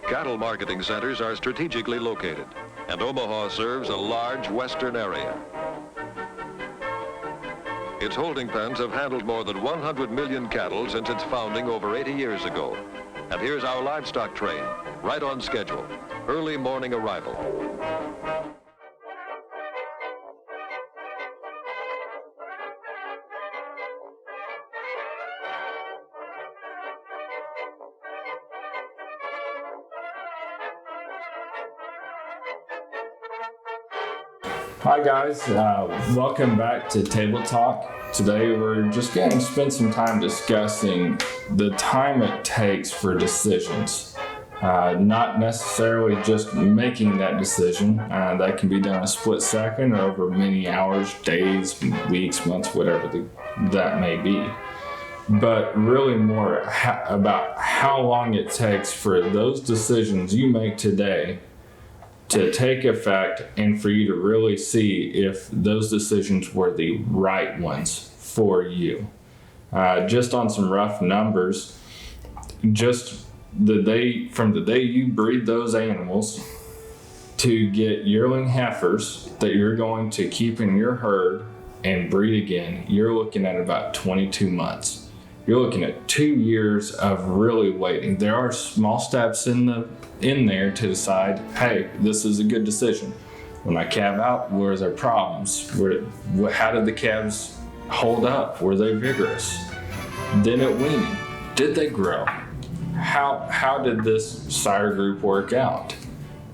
Cattle marketing centers are strategically located, and Omaha serves a large western area. Its holding pens have handled more than 100 million cattle since its founding over 80 years ago. And here's our livestock train, right on schedule. Early morning arrival. Hi guys, welcome back to Table Talk. Today we're just going to spend some time discussing the time it takes for decisions. Not necessarily just making that decision. That can be done in a split second or over many hours, days, weeks, months, whatever that may be. But really more about how long it takes for those decisions you make today to take effect and for you to really see if those decisions were the right ones for you. Just on some rough numbers, just from the day you breed those animals to get yearling heifers that you're going to keep in your herd and breed again, you're looking at about 22 months. You're looking at 2 years of really waiting. There are small steps in there to decide, hey, this is a good decision. When I calve out, where's our problems? How did the calves hold up? Were they vigorous? Then at weaning, did they grow? How did this sire group work out?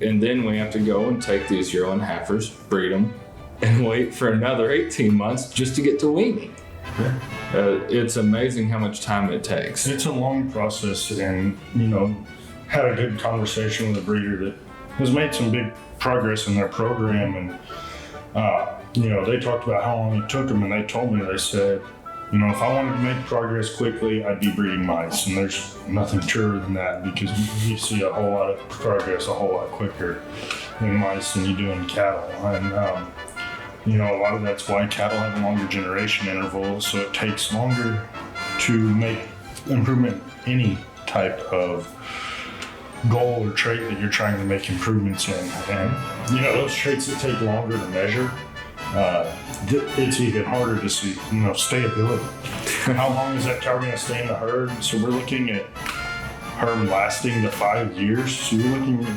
And then we have to go and take these yearling heifers, breed them, and wait for another 18 months just to get to weaning. It's amazing how much time it takes. It's a long process, and had a good conversation with a breeder that has made some big progress in their program, and they talked about how long it took them, and they told me, they said, if I wanted to make progress quickly, I'd be breeding mice, and there's nothing truer than that, because you see a whole lot of progress a whole lot quicker in mice than you do in cattle. And a lot of that's why cattle have a longer generation interval, so it takes longer to make improvement any type of goal or trait that you're trying to make improvements in. And those traits that take longer to measure, it's even harder to see, stability. How long is that cow going to stay in the herd? So we're looking at her lasting to 5 years. So you're looking at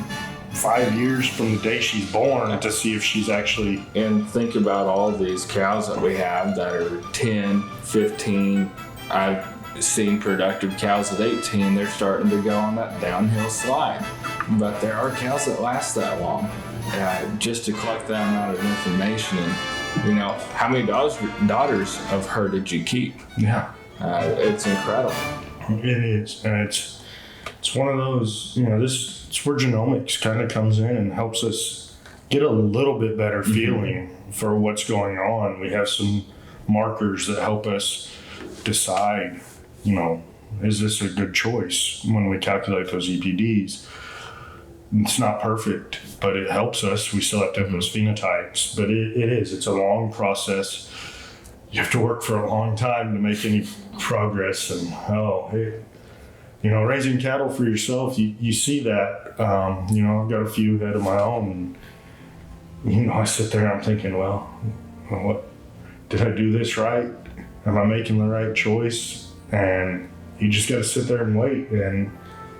5 years from the day she's born to see if she's actually... And think about all these cows that we have that are 10, 15. I've seen productive cows at 18. They're starting to go on that downhill slide. But there are cows that last that long. Just to collect that amount of information, and how many daughters of her did you keep? Yeah. It's incredible. It is. And it's one of those, it's where genomics kind of comes in and helps us get a little bit better feeling for what's going on. We have some markers that help us decide, is this a good choice when we calculate those EPDs? It's not perfect, but it helps us. We still have to have those phenotypes, but it's a long process. You have to work for a long time to make any progress. And raising cattle for yourself, you see that. I've got a few head of my own, and I sit there and I'm thinking, well, what did I do this right? Am I making the right choice? And you just got to sit there and wait, and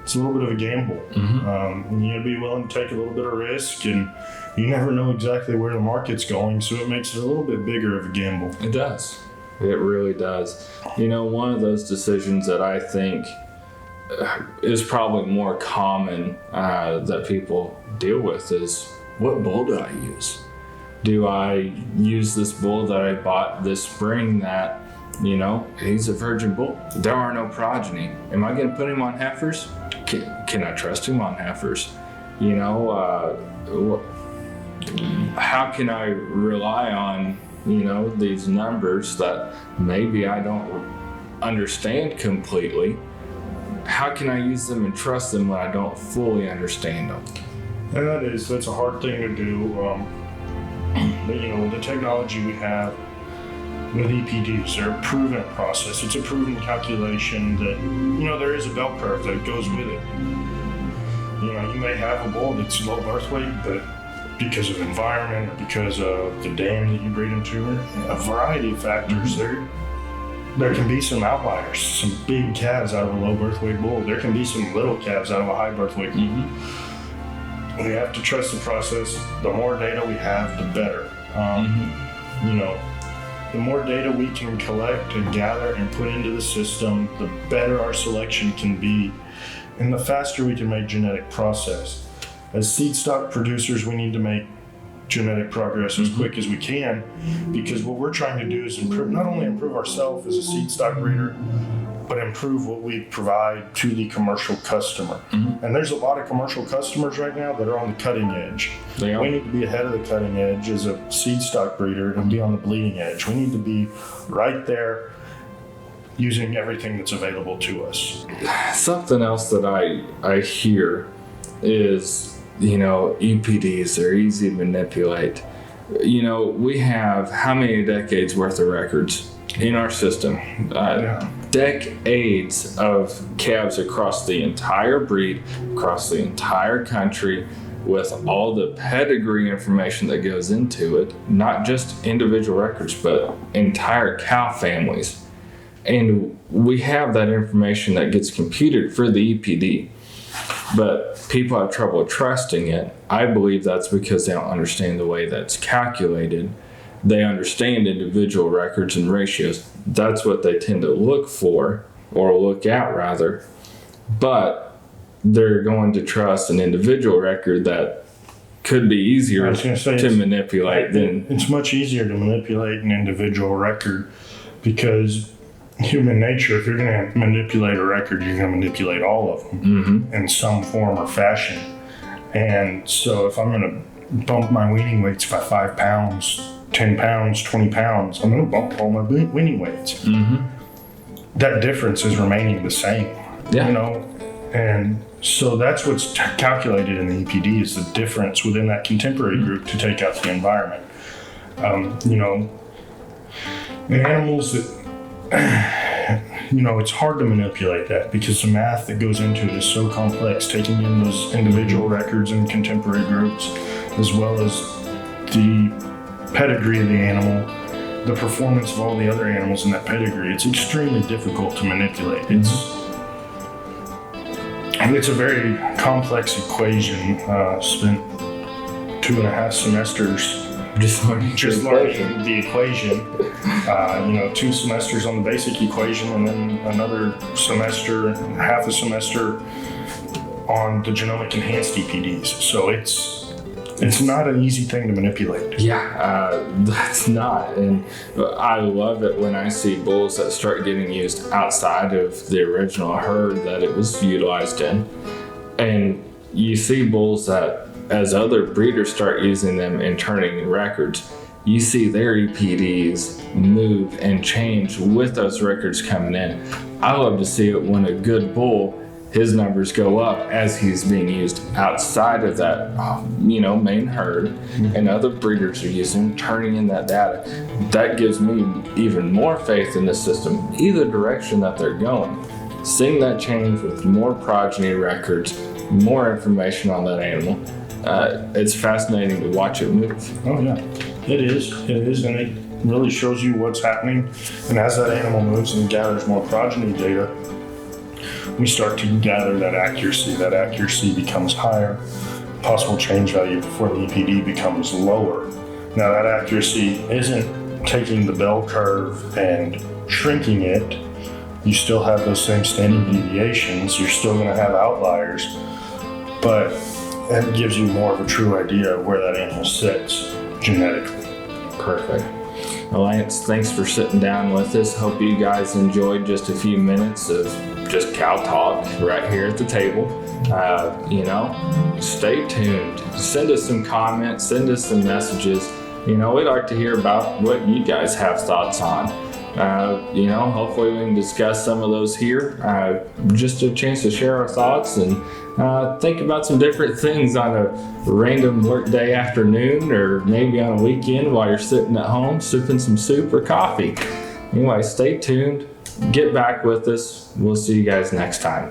it's a little bit of a gamble. And you got to be willing to take a little bit of risk, and you never know exactly where the market's going, so it makes it a little bit bigger of a gamble. It does. It really does. One of those decisions that I think is probably more common that people deal with is, what bull do I use? Do I use this bull that I bought this spring that, he's a virgin bull? There are no progeny. Am I going to put him on heifers? Can I trust him on heifers? How can I rely on, these numbers that maybe I don't understand completely? How can I use them and trust them when I don't fully understand them? And that's a hard thing to do. The technology we have with EPDs, they're a proven process. It's a proven calculation that, there is a bell curve that goes with it. You may have a bull that's low birth weight, but because of environment or because of the dam that you breed into, or a variety of factors, there can be some outliers, some big calves out of a low birth weight bull. There can be some little calves out of a high birth weight bull. We have to trust the process. The more data we have, the better. You know, the more data we can collect and gather and put into the system, the better our selection can be, and the faster we can make genetic process. As seed stock producers, we need to make genetic progress as quick as we can, because what we're trying to do is not only improve ourselves as a seed stock breeder, but improve what we provide to the commercial customer. And there's a lot of commercial customers right now that are on the cutting edge. We need to be ahead of the cutting edge as a seed stock breeder and be on the bleeding edge. We need to be right there using everything that's available to us. Something else that I hear is, EPDs are easy to manipulate. We have how many decades worth of records in our system? Decades of calves across the entire breed, across the entire country, with all the pedigree information that goes into it, not just individual records, but entire cow families. And we have that information that gets computed for the EPD, but people have trouble trusting it. I believe that's because they don't understand the way that's calculated. They understand individual records and ratios. That's what they tend to look for, or look at rather, but they're going to trust an individual record that could be easier to manipulate than... It's much easier to manipulate an individual record, because human nature, if you're going to manipulate a record, you're going to manipulate all of them in some form or fashion. And so if I'm going to bump my weaning weights by 5 pounds, 10 pounds, 20 pounds, I'm going to bump all my weaning weights. That difference is remaining the same, and so that's what's calculated in the EPD, is the difference within that contemporary group to take out the environment. The animals that, it's hard to manipulate that, because the math that goes into it is so complex, taking in those individual records and contemporary groups, as well as the pedigree of the animal, the performance of all the other animals in that pedigree. It's extremely difficult to manipulate. It's a very complex equation. Spent 2.5 semesters just learning the equation. 2 semesters on the basic equation, and then another semester, half a semester on the genomic enhanced EPDs. So it's not an easy thing to manipulate. That's not. And I love it when I see bulls that start getting used outside of the original herd that it was utilized in. And you see bulls that, as other breeders start using them and turning records, you see their EPDs move and change with those records coming in. I love to see it when a good bull, his numbers go up as he's being used outside of that, main herd, and other breeders are using, turning in that data. That gives me even more faith in the system, either direction that they're going. Seeing that change with more progeny records, more information on that animal, it's fascinating to watch it move. Oh yeah, it is, and it really shows you what's happening. And as that animal moves and gathers more progeny data, we start to gather that accuracy. That accuracy becomes higher. Possible change value before the EPD becomes lower. Now that accuracy isn't taking the bell curve and shrinking it. You still have those same standard deviations. You're still going to have outliers, but it gives you more of a true idea of where that animal sits genetically. Perfect. Well, Lance, thanks for sitting down with us. Hope you guys enjoyed just a few minutes of just cow talk right here at the table. Stay tuned. Send us some comments, send us some messages. We'd like to hear about what you guys have thoughts on. Hopefully we can discuss some of those here. Just a chance to share our thoughts and think about some different things on a random workday afternoon, or maybe on a weekend while you're sitting at home sipping some soup or coffee. Anyway, stay tuned. Get back with us. We'll see you guys next time.